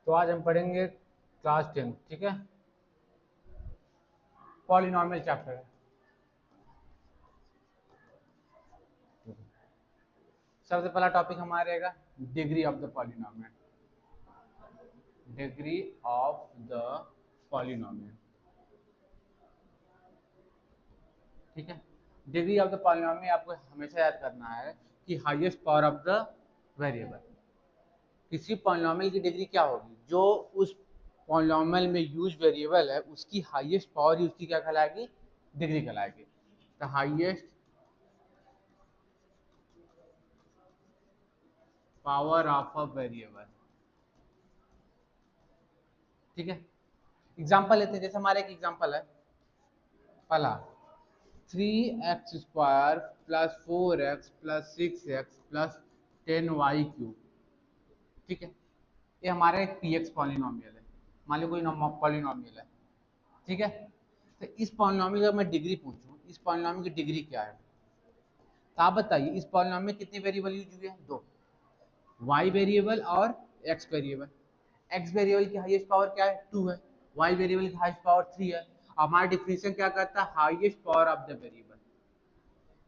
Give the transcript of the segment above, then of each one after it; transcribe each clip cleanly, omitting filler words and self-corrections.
तो आज हम पढ़ेंगे क्लास 10, ठीक है, पॉलिनॉमियल चैप्टर है। सबसे पहला टॉपिक हमारा रहेगा degree of the polynomial. Degree of the polynomial, ठीक है। डिग्री ऑफ द पॉलिनॉमियल आपको हमेशा याद करना है कि highest power of the variable. किसी पॉलिनॉमियल की डिग्री क्या होगी? जो उस पॉलिनॉमियल में यूज वेरिएबल है उसकी हाईएस्ट पावर ही उसकी क्या कहलाएगी? डिग्री कहलाएगी। The highest power of a variable, ठीक है। एग्जाम्पल लेते हैं, जैसे हमारा एक एग्जाम्पल है पहला 3x² plus 4x plus 6x plus 10y³, ठीक है। ये हमारा एक px पॉलिनॉमियल है, मान लो कोई पॉलिनॉमियल है, ठीक है। तो इस पॉलिनॉमियल का मैं डिग्री पूछूं, इस पॉलिनॉमियल की डिग्री क्या है, तो आप बताइए इस पॉलिनॉमियल में कितने वेरिएबल यूज हुए हैं? दो, y वेरिएबल और x वेरिएबल। x वेरिएबल की हाईएस्ट पावर क्या है? 2 है। y वेरिएबल की हाईएस्ट पावर 3 है। हमारा डिफिनेशन क्या करता है? Highest power of the variable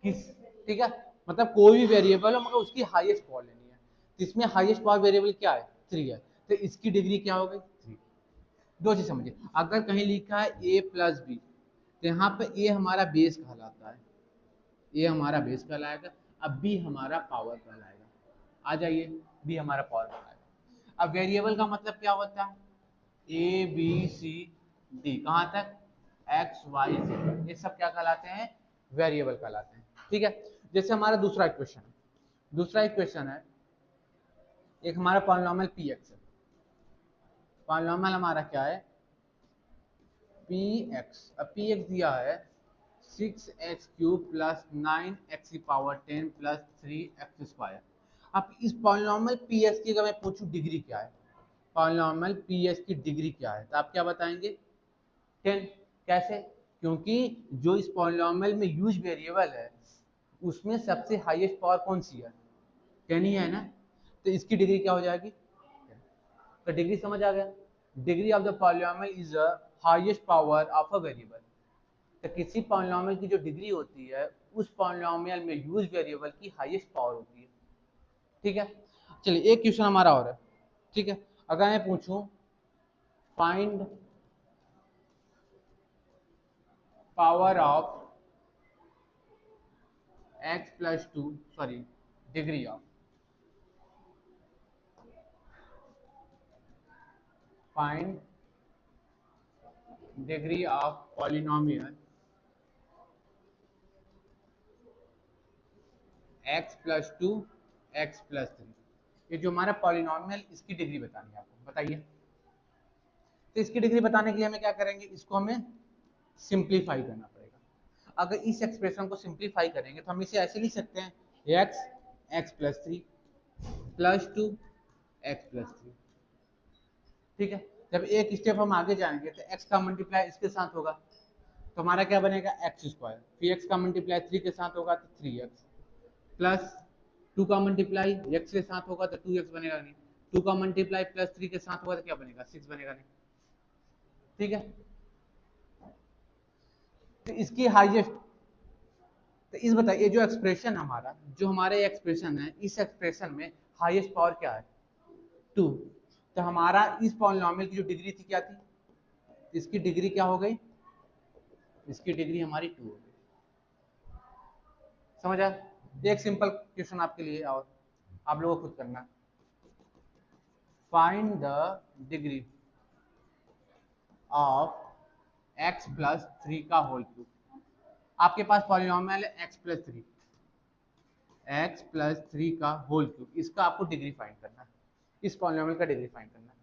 किस, ठीक है। मतलब कोई भी वेरिएबल हो मगर उसकी हाईएस्ट पावर लेनी है, तो इसमें हाईएस्ट पावर वेरिएबल क्या है? 3 है, तो इसकी डिग्री क्या हो गई? 3। दो चीज समझिए, अगर कहीं लिखा है a प्लस बी, तो यहाँ पे a हमारा बेस कहलाता है, a हमारा बेस कहलाएगा, अब b हमारा पावर कहलाएगा। आ जाइए, b हमारा पावर कहलाएगा। अब वेरिएबल का मतलब क्या होता है? ए बी सी डी, कहाँ तक? एक्स वाई जेड, ये सब क्या कहलाते हैं? वेरिएबल कहलाते हैं, ठीक है। जैसे हमारा दूसरा इक्वेशन है, दूसरा इक्वेशन है एक हमारा पॉलिनॉमियल पी एक्स है। पॉलिनॉमियल हमारा क्या है? P x. अब पी एक्स दिया है 6x³ plus 9x⁻10 plus 3x²। अब इस पॉलिनॉमियल पी एक्स की अगर मैं पूछूं डिग्री क्या है, पॉलिनॉमियल पी एक्स की डिग्री क्या है, तो आप क्या बताएंगे? 10। कैसे? क्योंकि जो इस पॉलिनॉमियल में यूज वेरिएबल है उसमें सबसे हाईएस्ट पावर कौन सी है? 10 ही है ना, तो इसकी डिग्री क्या हो जाएगी? 10। तो डिग्री समझ आ गया। Degree of the polynomial is the highest power of a variable. तो किसी पॉलिनॉमियल की जो डिग्री होती है उस पॉलिनॉमियल में यूज वेरिएबल की हाईएस्ट पावर होती है, ठीक है। चलिए एक क्वेश्चन हमारा और है, ठीक है। अगर मैं पूछूं find power of x plus 2, sorry, degree of, find degree of polynomial x plus 2 x plus 3, ये जो हमारा पॉलिनॉमियल इसकी डिग्री बतानी है आपको, बताइए। तो इसकी डिग्री बताने के लिए हमें क्या करेंगे? इसको हमें सिंप्लीफाई करना पड़ेगा। अगर इस एक्सप्रेशन को सिंप्लीफाई करेंगे तो हम इसे ऐसे लिख सकते हैं x x plus 3 plus 2 x plus 3, ठीक है। जब एक स्टेप हम आगे जाएंगे तो x का मल्टीप्लाई इसके साथ होगा तो हमारा क्या बनेगा? x²। फिर x का मल्टीप्लाई 3 के साथ होगा तो 3x, प्लस 2 का मल्टीप्लाई x के साथ होगा तो 2x बनेगा नहीं, 2 का मल्टीप्लाई प्लस 3 के साथ होगा तो क्या बनेगा? 6 बनेगा नहीं, ठीक है। तो इसकी हाईएस्ट, तो इस बताइए जो एक्सप्रेशन हमारा, जो हमारे एक्सप्रेशन है, इस एक्सप्रेशन में हाईएस्ट पावर क्या है? 2। तो हमारा इस पॉलिनॉमियल की जो डिग्री थी क्या थी? इसकी डिग्री क्या हो गई? इसकी डिग्री हमारी 2 हो गई। समझ आया? एक सिंपल क्वेश्चन आपके लिए और आप लोगों को खुद करना, find the degree of x plus 3 का होल क्यूब। आपके पास पॉलिनॉमियल है x प्लस 3, x प्लस 3 का होल क्यूब, इसका आपको डिग्री फाइंड करना है, इस पॉलिनॉमियल का डिग्री फाइंड करना है,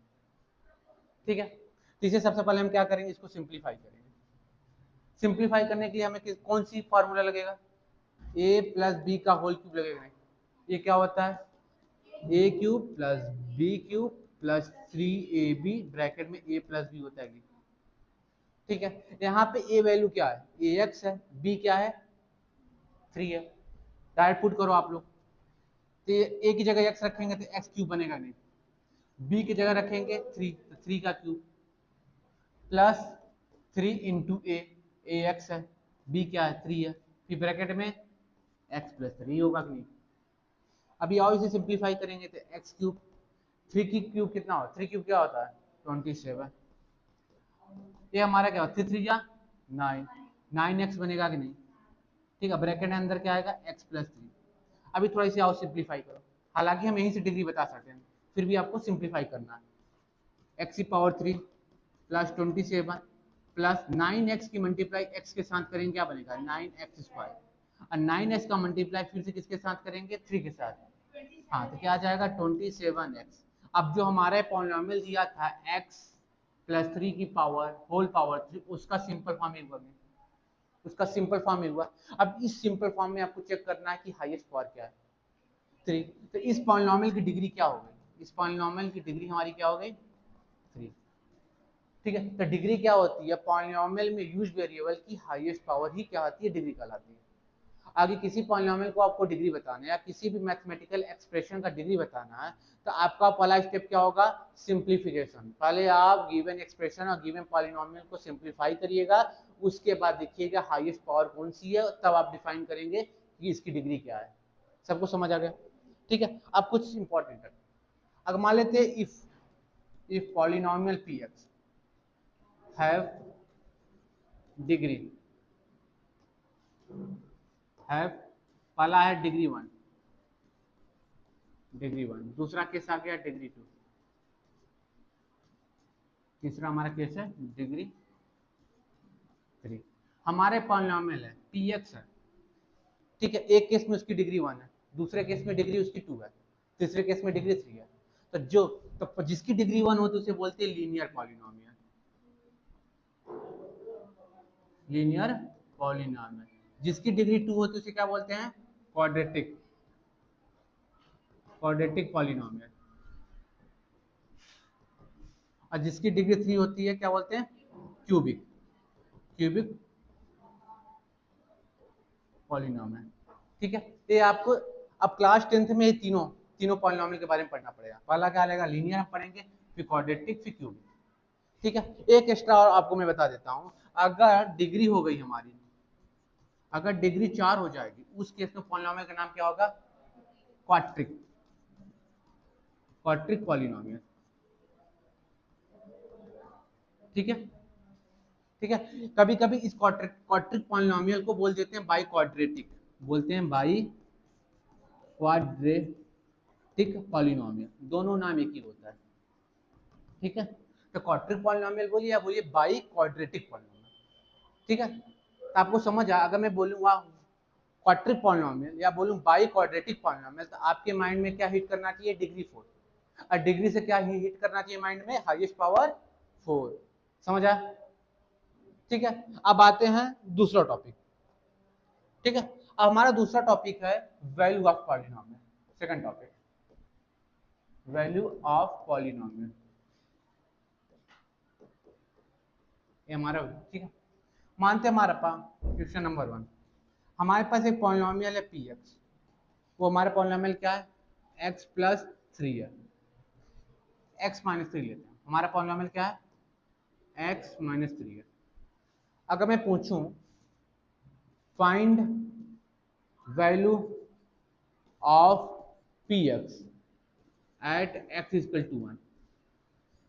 ठीक है। तो इसे सबसे पहले हम क्या करेंगे? इसको सिंप्लीफाई करेंगे। सिंप्लीफाई करने के लिए हमें कौन सी फार्मूला लगेगा? a प्लस बी का होल क्यूब लगेगा। ये क्या होता है? A cube plus B cube plus 3ab bracket में a प्लस बी होता है, ठीक है। यहाँ पे a वैल्यू क्या है? ax है, b क्या है? 3 है। डायरेक्ट पुट करो आप लोग, तो a की जगह x रखेंगे तो x क्यूब बनेगा नहीं, बी की जगह रखेंगे 3, तो 3 का क्यूब प्लस 3 इंटू ए एक्स है, बी क्या है 3 है, फिर ब्रैकेट में एक्स प्लस 3 होगा कि नहीं। अभी आओ इसे सिंप्लीफाई करेंगे तो एक्स क्यूब, 3 की क्यूब कितना होता है, 3 क्यूब क्या होता है 27, ये हमारा क्या होता है 3 या 9, 9x बनेगा कि नहीं। ठीक है, ब्रैकेट के अंदर क्या आएगा x प्लस 3। अभी थोड़ा इसे आओ सिंप्लीफाई करो, हालांकि हम यहीं से डिग्री बता सकते हैं, फिर भी आपको सिंप्लीफाई करना है। x की पावर 3 प्लस 27 प्लस 9x की मल्टीप्लाई x के साथ करेंगे क्या बनेगा 9x², और 9x का मल्टीप्लाई फिर से किसके साथ करेंगे 3 के साथ, हाँ तो क्या आ जाएगा 27x। अब जो हमारे पॉलिनोमियल दिया था x प्लस 3 की पावर होल पावर 3, उसका सिंपल फॉर्म ही हुआ, उसका सिंपल फॉर्म ही हुआ। अब इस सिंपल फॉर्म में आपको चेक करना है कि हाईएस्ट पावर क्या है 3, तो इस पॉलिनोमियल की डिग्री क्या हो गई, इस पॉलिनोमियल की डिग्री हमारी क्या हो गई 3। ठीक है, तो डिग्री क्या होती है, पॉलिनोमियल में यूज वेरिएबल की हाईएस्ट पावर ही क्या होती है डिग्री कहलाती है। आगे किसी पॉलिनोमियल को आपको डिग्री बताना है या किसी भी मैथमेटिकल एक्सप्रेशन का डिग्री बताना है, तो आपका पहला स्टेप क्या होगा सिंप्लीफिकेशन। पहले आप गिवन एक्सप्रेशन और गिवन पॉलिनोमियल को सिंप्लीफाई करिएगा, उसके बाद देखिएगा हाईएस्ट पावर कौन सी है, तब आप डिफाइन करेंगे कि इसकी डिग्री क्या है। सबको समझ आ गया। ठीक है, अब कुछ इंपॉर्टेंट है। अगर मान लेते हैं if polynomial p x have degree, have पहला है डिग्री 1, डिग्री 1, दूसरा केस आ गया डिग्री 2, तीसरा हमारा केस है डिग्री 3। हमारे पॉलिनोमियल है पी एक्स है, ठीक है, एक केस में उसकी डिग्री 1 है, दूसरे केस में डिग्री उसकी 2 है, तीसरे केस में डिग्री 3 है। तो जो तो जिसकी डिग्री 1 हो तो उसे बोलते हैं लीनियर पॉलिनोमियल, लीनियर पॉलिनोमियल। जिसकी डिग्री 2 हो तो उसे क्या बोलते हैं क्वाड्रेटिक, क्वाड्रेटिक पॉलिनोमियल। और जिसकी डिग्री 3 होती है क्या बोलते हैं क्यूबिक, क्यूबिक पॉलिनोमियल। ठीक है, ये आपको अब क्लास 10th में ये तीनों तीनों पॉलिनोमियल के बारे में पढ़ना पड़ेगा। पहला क्या रहेगा लीनियर पढ़ेंगे, फिर क्वाड्रेटिक, फिर क्यूबिक। ठीक है, एक एक्स्ट्रा और आपको मैं बता देता हूं, अगर डिग्री हो गई हमारी, अगर डिग्री 4 हो जाएगी उस केस में पॉलिनोमियल का नाम क्या होगा क्वाड्रिक, क्वाड्रिक पॉलिनोमियल। ठीक है, ठीक है, कभी कभी इस क्वाड्रिक पॉलिनोमियल को बोल देते हैं बाई क्वाड्रेटिक, बोलते हैं बाई क्वाड्रेटिक पॉलिनोमियल, दोनों नाम एक ही होता है। ठीक है, तो क्वाड्रिक पॉलिनोमियल बोलिए या बोलिए बाई क्वाड्रेटिक पॉलिनोमियल। ठीक है, तो आपको समझ आया। अगर मैं बोलूँगा क्वाड्रिक पॉलिनोमियल या बोलूँ बाई क्वाड्रेटिक पॉलिनोमियल, तो आपके माइंड में क्या हिट करना चाहिए डिग्री 4, और डिग्री से क्या हिट करना चाहिए माइंड में हाईएस्ट पावर 4। समझ आया। ठीक है, अब आते हैं दूसरा टॉपिक। ठीक है, अब हमारा दूसरा टॉपिक है value of polynomial, second topic value of polynomial, ये हमारा। ठीक है, मानते हैं हमारा पास क्वेश्चन नंबर 1, हमारे पास एक पॉलिनोमियल है पी एक्स, वो हमारा पॉलिनोमियल क्या है x प्लस 3 है, x माइनस 3 लेते हैं, हमारा पॉलिनोमियल क्या है x माइनस 3 है। अगर मैं पूछूं find value of p x at x equal to 1,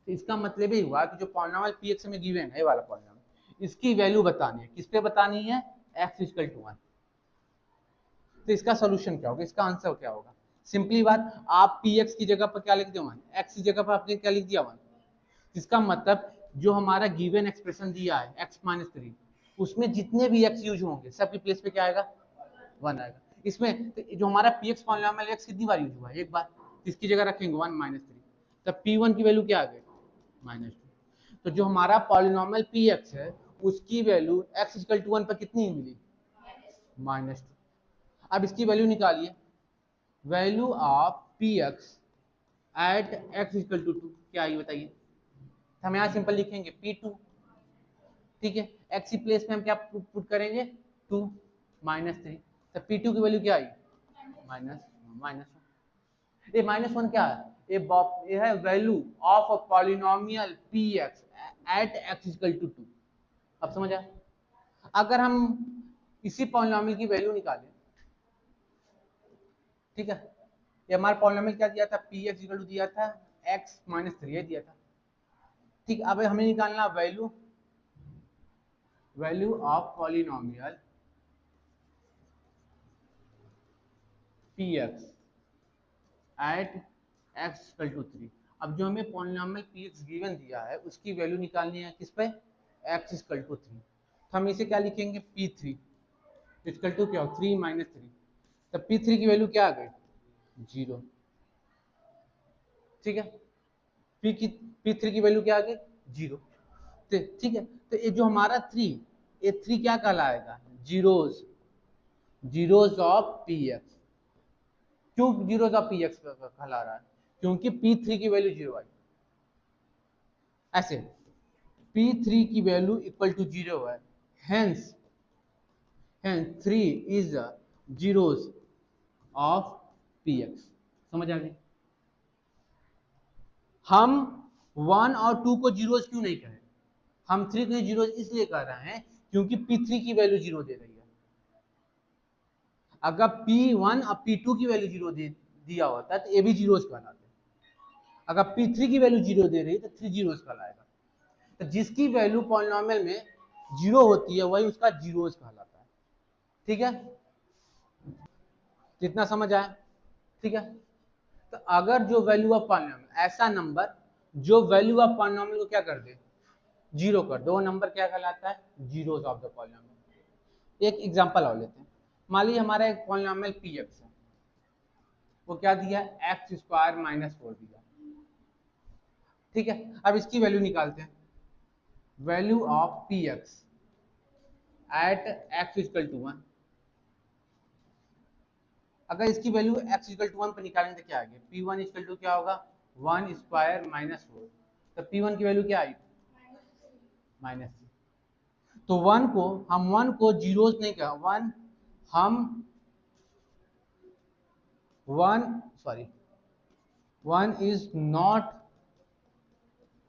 तो इसका मतलब ये हुआ कि जो पॉलिनोमियल पी एक्स में गिवन है वाला पॉलिनोमियल, इसकी वैल्यू बतानी है, किस पे बतानी है x इक्वल टू 1। तो इसका सोल्यूशन क्या होगा, इसका आंसर क्या होगा, सिंपली बात, आप पी एक्स की जगह पर क्या लिख दिया 1, x की जगह पर आपने क्या लिख दिया 1। इसका मतलब जो हमारा गिवन एक्सप्रेशन दिया है x माइनस 3, उसमें जितने भी x यूज होंगे सबकी प्लेस पे क्या आएगा 1 आएगा। इसमें तो जो हमारा पी एक्स पॉलिनोमियल x कितनी बार यूज हुआ है, एक बार, इसकी जगह रखेंगे 1 माइनस 3, तब p1 की वैल्यू क्या आ गई -2। तो जो हमारा पॉलिनोमियल पी एक्स है उसकी वैल्यू x इक्वल टू 1 पर कितनी मिली -2। अब इसकी वैल्यू निकालिए, value of p x at x equal to 2 क्या आई बताइए। हम यहाँ सिंपल लिखेंगे P2। ठीक है, x की प्लेस में हम क्या पुट करेंगे 2 माइनस 3, तो P2 की वैल्यू क्या आई माइनस माइनस 1। ये -1 क्या है ये है value of a polynomial p x at x equal to 2। अब समझ आया? अगर हम इसी पॉलिनोमियल की वैल्यू निकालें, ठीक है, ये हमारा पॉलिनोमियल क्या दिया था, पी एक्स इक्वल टू दिया था एक्स माइनस 3 दिया था, ठीक। अब हमें निकालना value of polynomial p x at x equal to 3। अब जो हमें पॉलिनोमियल पी एक्स गिवन दिया है उसकी वैल्यू निकालनी है किस पे, एक्स इक्वल टू 3। तो हम इसे क्या लिखेंगे, पी थ्री इक्वल टू क्या हो, 3 माइनस 3। तो पी थ्री की वैल्यू क्या आ गई, 0, ठीक है। पी थ्री की वैल्यू क्या आ गई, 0, ठीक है। तो ये जो हमारा 3, ये 3 क्या कहलाएगा, zeros, zeros of p x. क्यों जीरोज ऑफ पी एक्स कहला रहा है, क्योंकि पी थ्री की वैल्यू 0 आई। ऐसे P3 की वैल्यू इक्वल टू 0 है, hence 3 is the zeros of Px। समझ आ गई? हम 1 और 2 को जीरोस क्यों नहीं कहें, हम 3 को जीरोस इसलिए कह रहे हैं क्योंकि P3 की वैल्यू 0 दे रही है। अगर P1 और P2 की वैल्यू 0 दिया होता तो ये भी जीरोस कहलाते। अगर P3 की वैल्यू 0 दे रही तो 3 जीरोस कहलाएगा। तो जिसकी वैल्यू पॉलिनोमियल में 0 होती है वही उसका जीरोस कहलाता है, ठीक है। कितना समझ आया, ठीक है। तो अगर जो वैल्यू ऑफ पॉलिनोमियल, ऐसा नंबर जो वैल्यू ऑफ पॉलिनोमियल को क्या कर दे, 0 कर दो, वो नंबर क्या कहलाता है, जीरोस ऑफ द पॉलिनोमियल। एक एग्जांपल और लेते हैं। मान लीजिए हमारा एक पॉलिनोमियल पी एक्स है, वो क्या दिया, एक्स स्क्वायर माइनस 4 दिया, ठीक है। अब इसकी वैल्यू निकालते हैं, value of p x at x equal to 1। अगर इसकी वैल्यू x इक्वल टू 1 पर निकालेंगे तो क्या आएगा, p1 इक्वल टू क्या होगा, 1 स्क्वायर माइनस 4। तो p1 की वैल्यू क्या आई, माइनस। तो 1 को जीरोस नहीं कहा, 1 हम 1 is not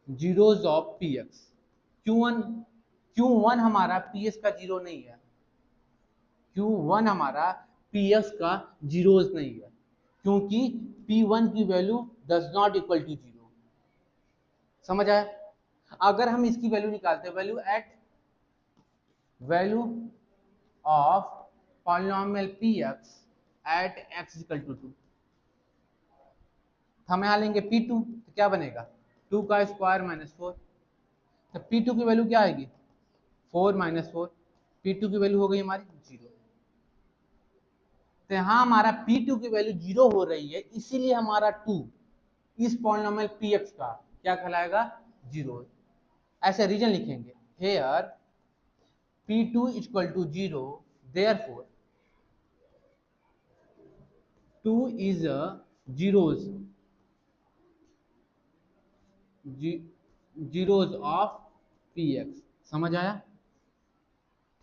zeros of p x. क्यों 1 हमारा पी एक्स का जीरो नहीं है, क्यों 1 हमारा पी एक्स का जीरोस नहीं है, क्योंकि p1 की value does not equal to 0। समझ आया? अगर हम इसकी वैल्यू निकालते हैं, value of polynomial p x at x equal to 2, हम यहाँ लेंगे p2, तो क्या बनेगा, 2 का स्क्वायर माइनस 4। तो p2 की वैल्यू क्या आएगी, 4 माइनस 4। p2 की वैल्यू हो गई हमारी 0। तो यहाँ हमारा p2 की वैल्यू 0 हो रही है, इसीलिए हमारा 2 इस पॉलिनोमियल px का क्या कहलाएगा, 0। ऐसे रीजन लिखेंगे, here p2 equal to 0, therefore 2 is a zeros of px। समझ आया,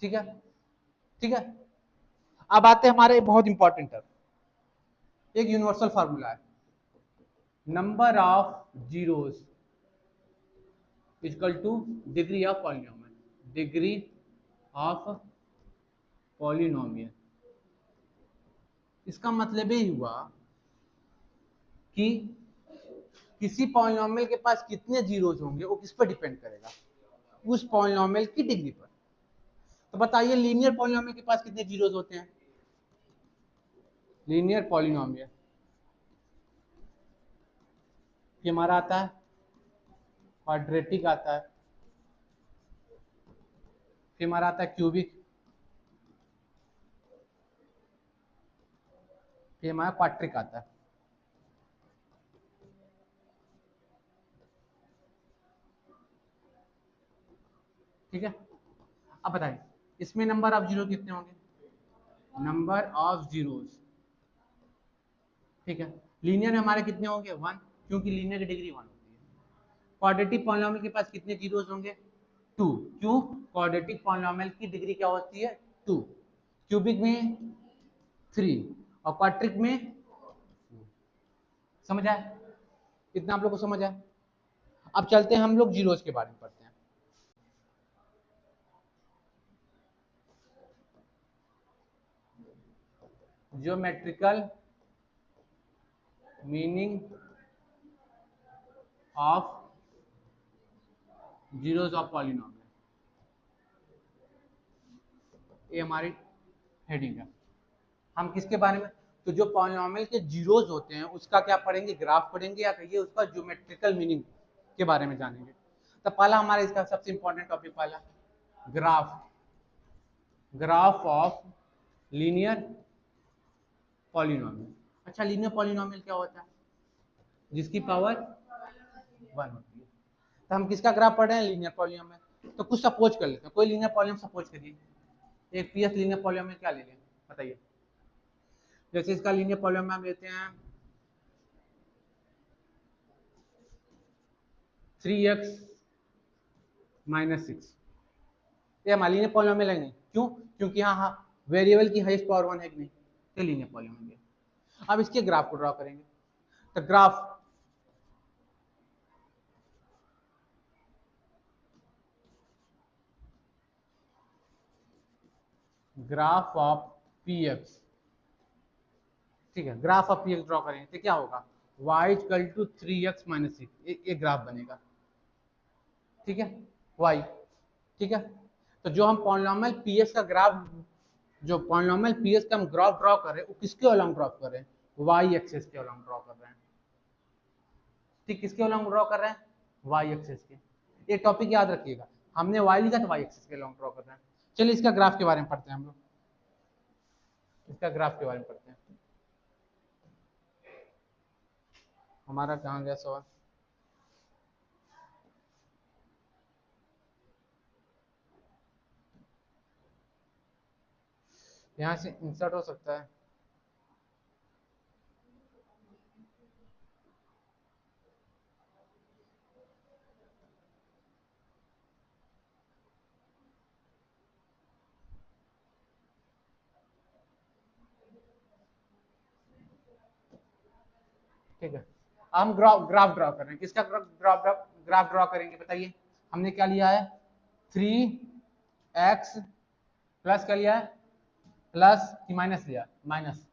ठीक है, ठीक है। अब आते हैं हमारे बहुत इंपॉर्टेंट टर्म, एक यूनिवर्सल फार्मूला है, number of zeros equal two degree of polynomial, degree of polynomial. इसका मतलब ये हुआ कि किसी पॉलिनोमियल के पास कितने जीरोस होंगे वो किस पर डिपेंड करेगा, उस पॉलिनोमियल की डिग्री पर। तो बताइए लीनियर पॉलिनोमियल के पास कितने जीरोस होते हैं, लीनियर पॉलिनोमियल ये हमारा आता है, क्वाड्रेटिक आता है, फिर हमारा आता है क्यूबिक, फिर हमारा क्वाट्रिक आता है। ठीक है, अब बताइए इसमें नंबर ऑफ जीरो कितने होंगे, नंबर ऑफ जीरोस, ठीक है। लीनियर में हमारे कितने होंगे, 1, क्योंकि लीनियर की डिग्री 1 होती है। क्वाड्रेटिक पॉलिनोमियल के पास कितने जीरोस होंगे, 2, क्यों, क्वाड्रेटिक पॉलिनोमियल की डिग्री क्या होती है, 2। क्यूबिक में 3 और क्वाट्रिक में, समझ आया? इतना आप लोग को समझ आया। अब चलते हैं हम लोग जीरोस के बारे में पढ़ते हैं। Geometrical meaning of zeros of polynomial, ये हमारी हेडिंग है। हम किसके बारे में, तो जो पॉलिनोमियल के जीरोस होते हैं उसका क्या पढ़ेंगे, ग्राफ पढ़ेंगे, या कहिए उसका ज्योमेट्रिकल मीनिंग के बारे में जानेंगे। तो पहला हमारा इसका सबसे इंपॉर्टेंट टॉपिक पहला graph, graph of linear polynomial. अच्छा, लीनियर पॉलिनोमियल क्या होता है, जिसकी पावर 1 होती है। तो हम किसका ग्राफ पढ़ रहे हैं, लीनियर पॉलिनोमियल। तो कुछ सपोज कर लेते हैं, कोई लीनियर पॉलिनोमियल सपोज करिए, एक पीएस लीनियर पॉलिनोमियल क्या ले लें बताइए। जैसे इसका लीनियर पॉलिनोमियल हम लेते हैं 3x - 6, ये हमारे लीनियर पॉलिनोमियल है नहीं, क्यों, क्योंकि हाँ वेरिएबल की हाईएस्ट पावर 1 है कि नहीं, तो लीनियर पॉलिनोमियल। अब इसके ग्राफ को ड्रॉ करेंगे, तो ग्राफ ऑफ पी एक्स, ठीक है, graph of p x draw करेंगे तो क्या होगा, y इक्वल टू 3x - 6, एक ग्राफ बनेगा, ठीक है, y, ठीक है। तो जो हम पॉलिनोमियल पी एक्स का ग्राफ, जो पॉलिनोमियल पी एक्स का हम ग्राफ ड्रॉ कर रहे हैं वो किसके अलोंग ड्रॉ कर रहे हैं, y एक्सिस के अलोंग ड्रॉ कर रहे हैं, ठीक, किसके अलोंग ड्रॉ कर रहे हैं, y एक्सिस के। ये टॉपिक याद रखिएगा, हमने y लिखा तो y एक्सिस के अलोंग ड्रॉ कर रहे हैं। चलिए इसका ग्राफ के बारे में पढ़ते हैं हम लोग, इसका ग्राफ के बारे में पढ़ते हैं। हमारा कहाँ गया सवाल, यहाँ से इंसर्ट हो सकता है, ठीक है। हम ग्राफ ड्रॉ कर रहे हैं, किसका ग्राफ ड्रॉ करेंगे बताइए। हमने क्या लिया है, 3x प्लस क्या लिया है, प्लस कि माइनस लिया, माइनस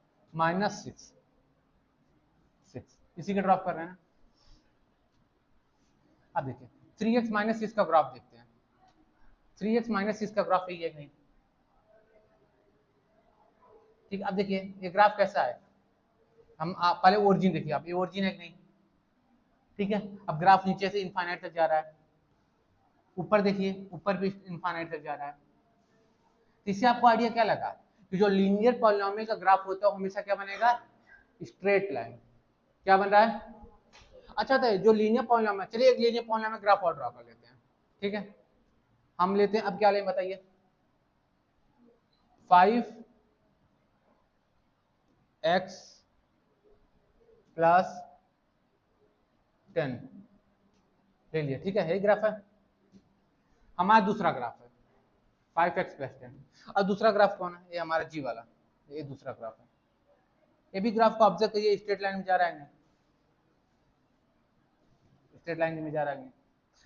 6, इसी का ड्रॉप कर रहे हैं। अब देखिए 3x - 6 का ग्राफ देखते हैं, 3x - 6 का ग्राफ यही है नहीं, ठीक। अब देखिए ये ग्राफ कैसा है, हम पहले ओरिजिन देखिए, आप ये ओरिजिन है कि नहीं, ठीक है। अब ग्राफ नीचे से इनफाइनाइट तक जा रहा है, ऊपर देखिए ऊपर भी इनफाइनाइट तक जा रहा है। तो इससे आपको आइडिया क्या लगा कि जो लीनियर पॉलिनोमियल का ग्राफ होता है हमेशा क्या बनेगा, स्ट्रेट लाइन। क्या बन रहा है, अच्छा तो जो लीनियर पॉलिनोमियल, चलिए एक लीनियर पॉलिनोमियल ग्राफ और ड्रॉ कर लेते हैं, ठीक है। हम लेते हैं, अब क्या लें बताइए, 5x प्लस 10 ले लिया, ठीक है, यही ग्राफ है। हमारा दूसरा ग्राफ है 5x प्लस 10, और दूसरा ग्राफ कौन है, ये हमारा जी वाला, ये दूसरा ग्राफ है। ये भी ग्राफ को ऑब्जर्व करिए, स्ट्रेट लाइन में जा रहा है, स्ट्रेट लाइन में जा रहा है।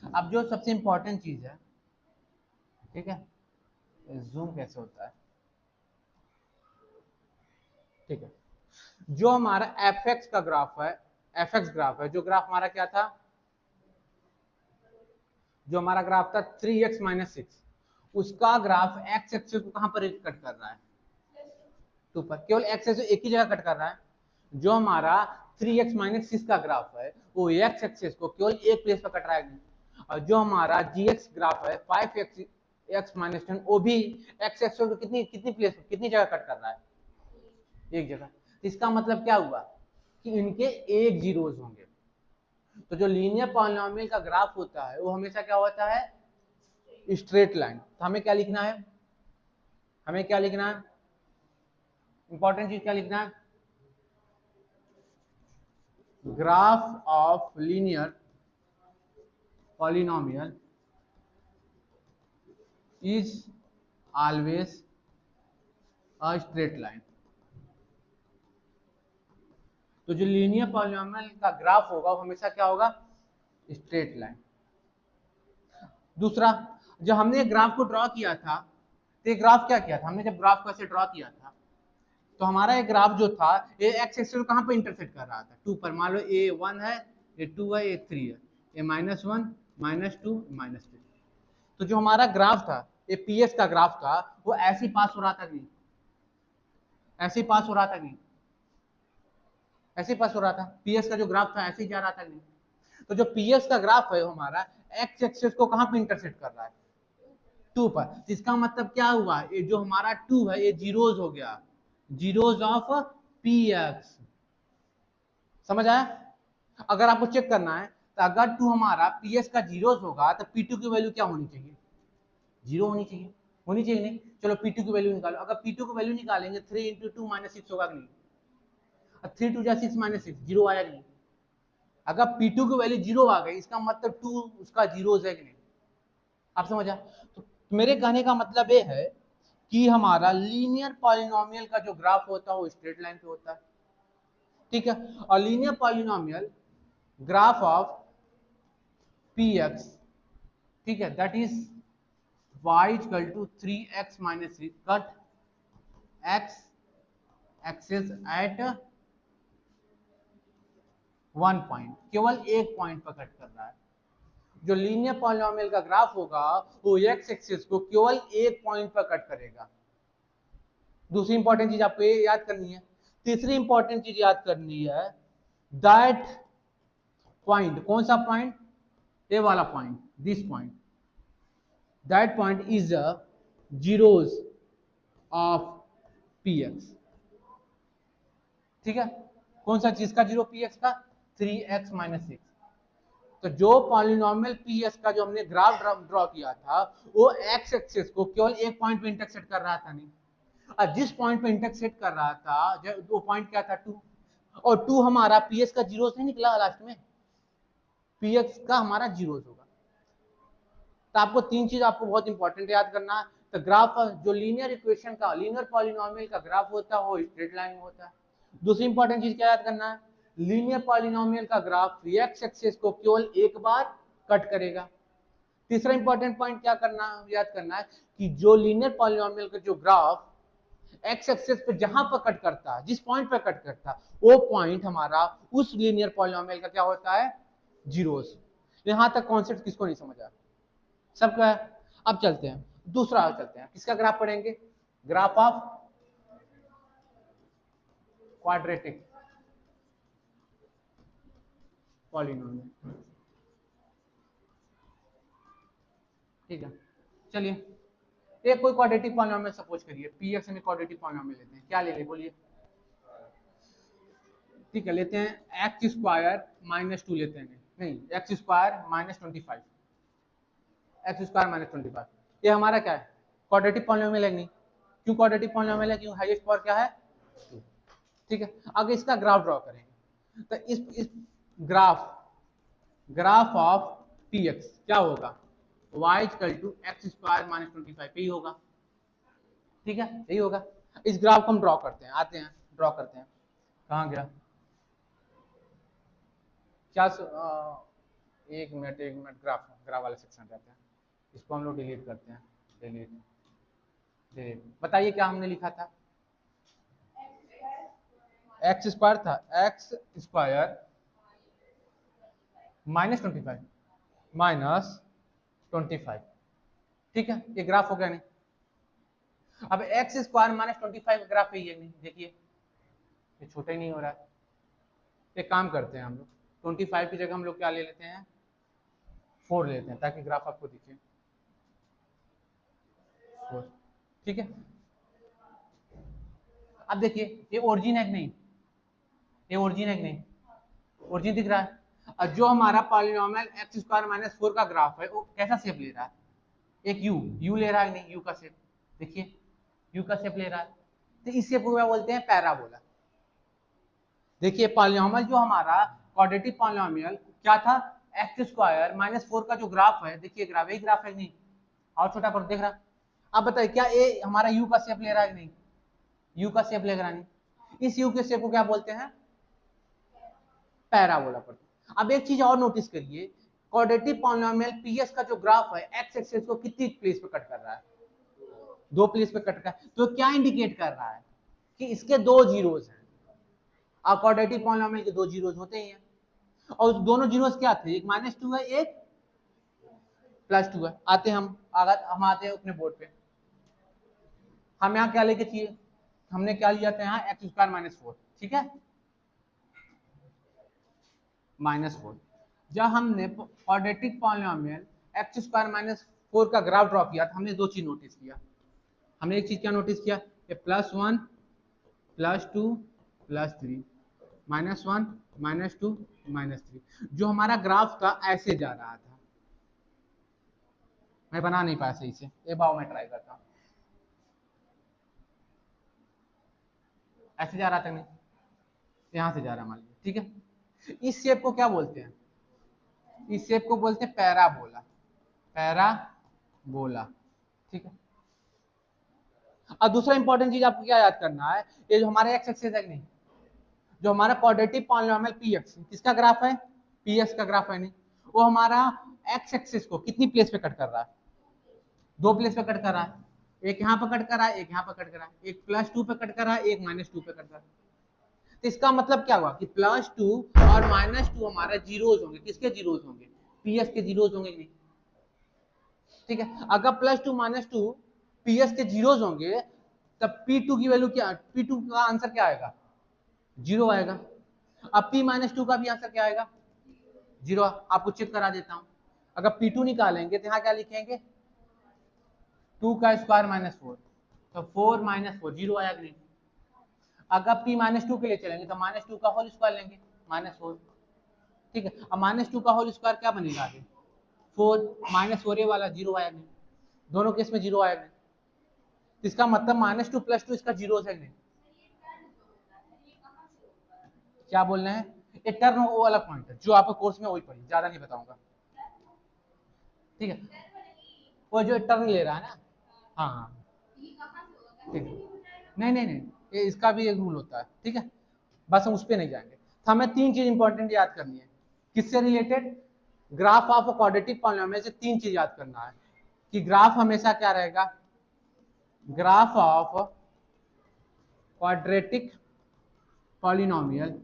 अब जो सबसे इंपॉर्टेंट चीज है, ठीक है, जूम कैसे होता है, ठीक है। जो हमारा एफ एक्स का ग्राफ है, एफ एक्स ग्राफ है, जो ग्राफ हमारा क्या था, जो हमारा ग्राफ था 3x - 6, उसका ग्राफ एक्स एक्सिस को कहां पर कट कर रहा है, टू पर, केवल एक्स एक्सिस एक ही जगह कट कर रहा है। जो हमारा 3x - 6 का ग्राफ है वो एक्स एक्सिस को केवल एक प्लेस पर कट रहा है, और जो हमारा जी एक्स ग्राफ है 5x - 10 वो भी एक्स एक्सिस को कितनी कितनी प्लेस कितनी जगह कट कर रहा है, एक जगह। इसका मतलब क्या हुआ कि इनके एक जीरोस होंगे। तो जो लीनियर पॉलिनोमियल का ग्राफ होता है वो हमेशा क्या होता है, स्ट्रेट लाइन। तो हमें क्या लिखना है, हमें क्या लिखना है, इंपॉर्टेंट चीज क्या लिखना है, graph of linear polynomial is always a straight line. तो जो लीनियर पॉलिनोमियल का ग्राफ होगा वो हमेशा क्या होगा, स्ट्रेट लाइन। दूसरा, जब हमने ग्राफ को ड्रॉ किया था तो ये ग्राफ क्या किया था, हमने जब ग्राफ को ऐसे ड्रॉ किया था तो हमारा एक ग्राफ जो था ये एक्स एक्सिस को कहां पे इंटरसेक्ट कर रहा था, 2 पर। मान लो ए 1 है, ये 2 है, ये 3 है, ये -1 -2 -2। तो जो हमारा ग्राफ था ये पीएस का ग्राफ था, वो ऐसे ही पास हो रहा था नहीं, ऐसे ही पास हो रहा था नहीं, ऐसे ही पास हो रहा था। पीएस का जो ग्राफ था ऐसे ही जा रहा था नहीं। तो जो पीएस का ग्राफ है हमारा एक्स एक्सिस को कहां पे इंटरसेक्ट कर रहा है, 2 पर। इसका मतलब क्या हुआ, ये जो हमारा 2 है ये जीरोज हो गया, जीरोज ऑफ पी एक्स। समझ आया? अगर आपको चेक करना है तो अगर 2 हमारा पी एस का जीरोज होगा तो पी टू की वैल्यू क्या होनी चाहिए, जीरो होनी चाहिए, होनी चाहिए नहीं। चलो पी टू की वैल्यू निकालो। अगर पी टू की वैल्यू निकालेंगे 3 इंटू टू -6 होगा कि नहीं, 3 टू जा 6 -6 जीरो आया कि नहीं। अगर पी टू की वैल्यू जीरो आ गई इसका मतलब 2 उसका जीरोज है कि नहीं। आप समझा? तो मेरे कहने का मतलब ये है कि हमारा लीनियर पॉलिनोमियल का जो ग्राफ होता है वो स्ट्रेट लाइन पे होता है, ठीक है। और linear polynomial graph of p x, ठीक है, that is y equal to 3x minus 6 cut x axis at 1 point, केवल एक पॉइंट पर कट कर रहा है। जो लीनियर पॉलिनोमियल का ग्राफ होगा वो x एक्सिस को केवल एक पॉइंट पर कट करेगा। दूसरी इंपॉर्टेंट चीज आपको ये याद करनी है। तीसरी इंपॉर्टेंट चीज याद करनी है, दैट पॉइंट, कौन सा पॉइंट, ये वाला point, this point, that point is a zeros of p x, ठीक है। कौन सा चीज का जीरो, पी एक्स का, 3x माइनस 6। तो जो पॉलिनोमियल पी एस का जो हमने ग्राफ ड्रॉ किया था वो एक्स एक्सिस को केवल एक पॉइंट पे इंटरसेक्ट कर रहा था नहीं, और जिस पॉइंट पे इंटरसेक्ट कर रहा था वो पॉइंट क्या था, 2। और 2 हमारा पी एस का जीरो नहीं निकला लास्ट में, पी एक्स का हमारा जीरो होगा। तो आपको तीन चीज आपको बहुत इंपॉर्टेंट याद करना है। तो ग्राफ जो लीनियर इक्वेशन का, लीनियर पॉलिनोमियल का ग्राफ होता है वो स्ट्रेट लाइन में होता है। दूसरी इंपॉर्टेंट चीज क्या याद करना है, लीनियर पॉलिनोमियल का ग्राफ एक्स एक्सिस को केवल एक बार कट करेगा। तीसरा इंपॉर्टेंट पॉइंट क्या करना, याद करना है कि जो लीनियर पॉलिनोमियल का जो ग्राफ एक्स एक्सिस पे जहां पर कट करता है, जिस पॉइंट पर कट करता है, वो पॉइंट हमारा उस लीनियर पॉलिनोमियल का क्या होता है, जीरोस। यहां तक कॉन्सेप्ट किसको नहीं समझा, सबका है। अब चलते हैं दूसरा, चलते हैं किसका ग्राफ पढ़ेंगे, ग्राफ ऑफ क्वाड्रेटिक पॉलिनोमियल, ठीक है। चलिए एक कोई क्वाड्रेटिक पॉलिनोमियल सपोज करिए, पी एक्स में क्वाड्रेटिक पॉलिनोमियल लेते हैं, क्या ले ले बोलिए, ठीक है, लेते हैं एक्स स्क्वायर -2 लेते हैं, नहीं एक्स स्क्वायर -25, एक्स स्क्वायर -25, ये हमारा क्या है, क्वाड्रेटिक पॉलिनोमियल है नहीं। क्यों क्वाड्रेटिक पॉलिनोमियल है, क्यों हाईएस्ट पावर क्या है 2, ठीक है। अगर इसका ग्राफ ड्रॉ करेंगे तो इस graph, graph of p x क्या होगा, y equal to x square -25 पे ही होगा, ठीक है, यही होगा। इस ग्राफ को हम ड्रॉ करते हैं, आते हैं ड्रॉ करते हैं, कहाँ गया, क्या एक मिनट, ग्राफ ग्राफ वाले सेक्शन रहते हैं, इसको हम लोग डिलीट करते हैं, डिलीट डिलीट। बताइए क्या हमने लिखा था, एक्स स्क्वायर था, एक्स स्क्वायर -25 -25, ठीक है, ये ग्राफ हो गया नहीं। अब एक्स स्क्वायर -25 ग्राफ है ये नहीं, देखिए ये छोटा ही नहीं हो रहा है। एक काम करते हैं हम लोग, 25 की जगह हम लोग क्या ले लेते हैं, 4 लेते हैं, ताकि ग्राफ आपको दिखे, 4, ठीक है। अब देखिए ये ओरिजिन है कि नहीं, ये ओरिजिन है कि नहीं, ओरिजिन दिख रहा है। और जो हमारा पॉलिनोमियल एक्स स्क्वायर -4 का ग्राफ है वो कैसा शेप ले रहा है, एक यू ले रहा है नहीं, यू का शेप, देखिए यू का शेप ले रहा है। तो इस शेप को क्या बोलते हैं, पैराबोला। देखिए पॉलिनोमियल जो हमारा क्वाड्रेटिक पॉलिनोमियल क्या था, एक्स स्क्वायर -4 का जो ग्राफ है, देखिए ग्राफ यही ग्राफ है नहीं, और छोटा कर देख रहा। अब बताइए क्या ये हमारा यू का शेप ले रहा है कि नहीं, यू का शेप ले रहा नहीं। इस यू के शेप को क्या बोलते हैं, पैराबोला पढ़ते हैं। अब एक चीज और नोटिस करिए, क्वाड्रेटिक पॉलिनोमियल पीएस का जो ग्राफ है एक्स एक्सिस को कितनी प्लेस पे कट कर रहा है, 2 प्लेस पे कट कर, तो क्या इंडिकेट कर रहा है कि इसके 2 जीरोस हैं। अब क्वाड्रेटिक पॉलिनोमियल के 2 जीरोस होते ही हैं, और दोनों जीरोस क्या थे, एक -2 है एक +2 है। आते हम आते हैं अपने बोर्ड पे, हम यहाँ क्या लेके चाहिए, हमने क्या लिया था यहाँ x² - 4, ठीक है, -4। जब हमने क्वाड्रेटिक पॉलिनोमियल x² - 4 का ग्राफ ड्रॉ किया था, हमने 2 चीज नोटिस किया। हमने एक चीज क्या नोटिस किया, ये +1 +2 +3 -1 -2 -3, जो हमारा ग्राफ था ऐसे जा रहा था। मैं बना नहीं पाया सही से, एक बार मैं ट्राई करता हूँ। ऐसे जा रहा था नहीं, यहाँ से जा रहा मान लीजिए, ठीक है। इस शेप को क्या बोलते हैं, इस शेप को बोलते हैं पैराबोला, पैराबोला, ठीक है। और दूसरा इंपॉर्टेंट चीज आपको क्या याद करना है, ये जो हमारा एक्स एक्सिस है नहीं, जो हमारा क्वाड्रेटिक पॉलिनोमियल पीएक्स किसका ग्राफ है, पीएक्स का ग्राफ है नहीं, वो हमारा एक्स एक्सिस को कितनी प्लेस पे कट कर रहा है, 2 प्लेस पे कट कर रहा है। एक यहाँ पे कट कर रहा है, एक यहाँ पे कट कर रहा है, एक +2 पे कट कर रहा है, एक -2 पे कट कर रहा है। तो इसका मतलब क्या हुआ कि +2 और -2 हमारा जीरोज होंगे, किसके जीरोज होंगे, पीएस के जीरोज होंगे नहीं, ठीक है। अगर +2 -2 पीएस के जीरोज होंगे, तब P2 की वैल्यू क्या, P2 का आंसर क्या आएगा, 0 आएगा। अब P-2 का भी आंसर क्या आएगा, 0। आपको चेक करा देता हूं, अगर P2 निकालेंगे तो यहाँ क्या लिखेंगे, 2 का स्क्वायर -4, तो 4 - 4 0 आया कि नहीं। अगर P-2 के लिए चलेंगे तो -2 का होल स्क्वायर लेंगे, -4, ठीक है। अब -2 का होल स्क्वायर क्या बनेगा आगे, 4 -4 ये वाला 0 आया नहीं, दोनों केस में 0 आया नहीं। इसका मतलब -2 +2 इसका 0 है नहीं। क्या बोल रहे हैं, ये टर्म वो वाला पॉइंट है जो आपको कोर्स में वही पढ़ी, ज्यादा नहीं बताऊंगा, ठीक है। वो जो टर्न ले रहा है ना, हाँ हाँ, ठीक है। नहीं, ये इसका भी एक रूल होता है, ठीक है, बस हम उस पर नहीं जाएंगे। तो हमें 3 चीज इंपॉर्टेंट याद करनी है, किससे related, graph of quadratic polynomial से 3 चीज याद करना है, कि ग्राफ हमेशा क्या रहेगा, graph of quadratic polynomial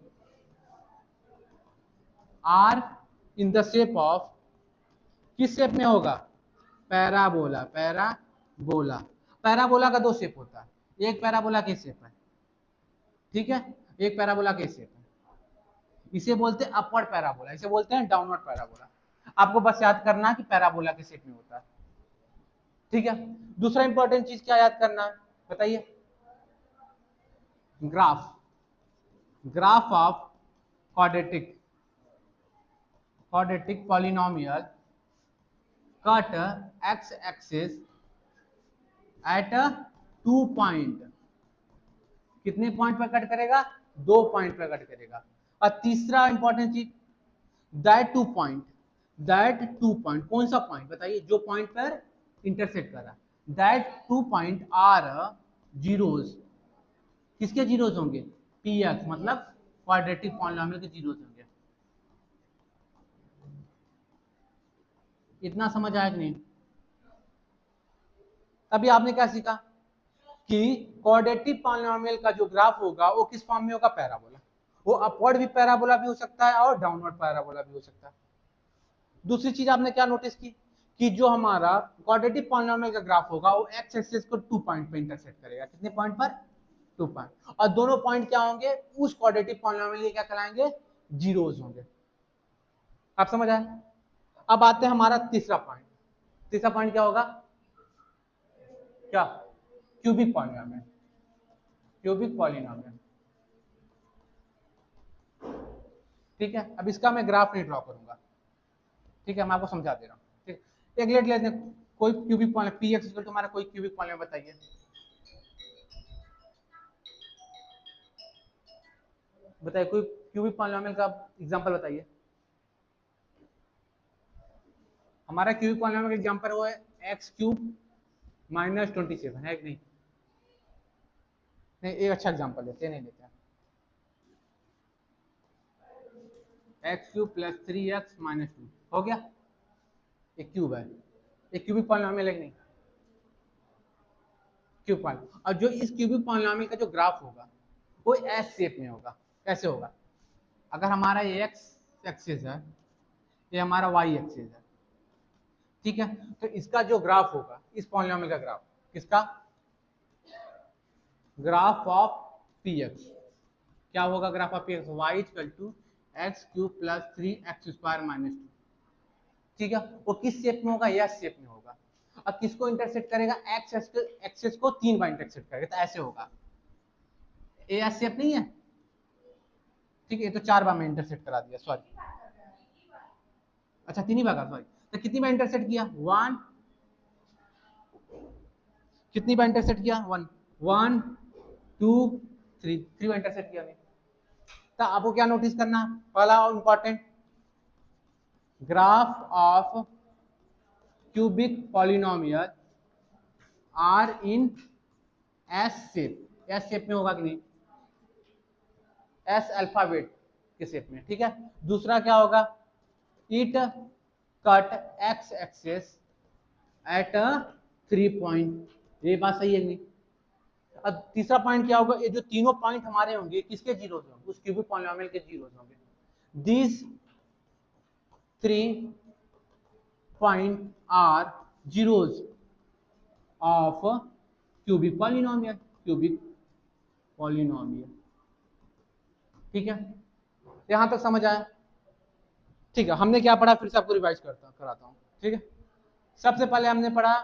are in the shape of, किस शेप में होगा, पैराबोला, पैराबोला। पैराबोला का 2 शेप होता है, एक पैराबोला के शेप है, ठीक है, एक पैराबोला के शेप है, इसे बोलते हैं अपवर्ड पैराबोला, इसे बोलते हैं डाउनवर्ड पैराबोला। आपको बस याद करना है कि पैराबोला के शेप में होता है, ठीक है। दूसरा इंपॉर्टेंट चीज क्या याद करना है, बताइए, graph, graph of quadratic, quadratic polynomial cut x axis at 2 point, कितने पॉइंट पर कट करेगा, 2 पॉइंट पर कट करेगा। और तीसरा इंपॉर्टेंट चीज, दैट 2 पॉइंट, दैट 2 पॉइंट, कौन सा पॉइंट बताइए, जो पॉइंट पर इंटरसेक्ट कर रहा है, दैट 2 पॉइंट आर जीरोस, किसके जीरोस होंगे, पी एक्स, मतलब क्वाड्रेटिक पॉलिनोमियल के जीरोस होंगे। इतना समझ आया कि नहीं। अभी आपने क्या सीखा कि क्वाड्रेटिक पॉलिनोमियल का जो ग्राफ होगा वो किस फॉर्म में होगा, पैराबोला, वो अपवर्ड भी पैराबोला भी हो सकता है और डाउनवर्ड पैराबोला भी हो सकता है। दूसरी चीज आपने क्या नोटिस की, कि जो हमारा क्वाड्रेटिक पॉलिनोमियल का ग्राफ होगा वो एक्स एक्सिस को 2 पॉइंट पे इंटरसेक्ट करेगा, कितने पॉइंट पर, 2 पॉइंट, और दोनों पॉइंट क्या होंगे, उस क्वाड्रेटिक पॉलिनोमियल के क्या कहलाएंगे, जीरोस होंगे। आप समझ आए। अब आते हैं हमारा तीसरा पॉइंट, तीसरा पॉइंट क्या होगा, क्या, क्यूबिक पॉलिनोमियल, क्यूबिक पॉलिनोमियल, ठीक है। अब इसका मैं ग्राफ नहीं ड्रॉ करूंगा, ठीक है, मैं आपको समझा दे रहा हूँ, ठीक, एक लेट लेते हैं, कोई cubic polynomial p x equal to हमारा कोई क्यूबिक पॉलिनोमियल बताइए, बताइए कोई क्यूबिक पॉलिनोमियल का एग्जांपल बताइए। हमारा क्यूबिक पॉलिनोमियल का एग्जांपल वो है x³ -27 है कि नहीं, नहीं एक अच्छा एग्जांपल लेते हैं, नहीं लेते हैं, x cube plus 3x minus 2 हो गया। एक क्यूब है, एक क्यूबिक पॉलिनॉमियल है कि नहीं, क्यूब पॉलिनॉमियल। और जो इस क्यूबिक पॉलिनॉमियल का जो ग्राफ होगा वो एस शेप में होगा। कैसे होगा? अगर हमारा ये एक्स एक्सिस है, ये हमारा वाई एक्सिस है, ठीक है, तो इसका जो ग्राफ होगा इस पॉलिनॉमियल का ग्राफ, किसका? Graph of p x. क्या होगा graph of p x? Y equal to x cube plus 3x² minus 2। ठीक है, वो किस शेप में होगा? यस शेप में होगा। अब किसको इंटरसेक्ट करेगा? एक्स एक्सिस को 3 बार इंटरसेक्ट करेगा, तो ऐसे होगा। ए एस शेप नहीं है, ठीक है, ये तो 4 बार में इंटरसेक्ट करा दिया, सॉरी। अच्छा 3 ही बार का, सॉरी। तो कितनी बार इंटरसेक्ट किया? 1। कितनी बार इंटरसेक्ट किया? 1 1 2 3 बार इंटरसेक्ट किया। तो आपको क्या नोटिस करना? पहला important, graph of cubic polynomial are in S shape. S shape में होगा कि नहीं? एस अल्फाबेट के शेप में, ठीक है। दूसरा क्या होगा? It cut x axes at 3 point. ये बात सही है नहीं? अब तीसरा पॉइंट क्या होगा? ये जो तीनों पॉइंट हमारे होंगे किसके जीरोस होंगे? उस क्यूबिक पॉलिनोमियल के जीरोस होंगे। This 3 point are zeros of cubic polynomial. Cubic polynomial, ठीक है, यहां तक समझ आया? ठीक है, हमने क्या पढ़ा फिर से आपको रिवाइज कराता हूं, ठीक है। सबसे पहले हमने पढ़ा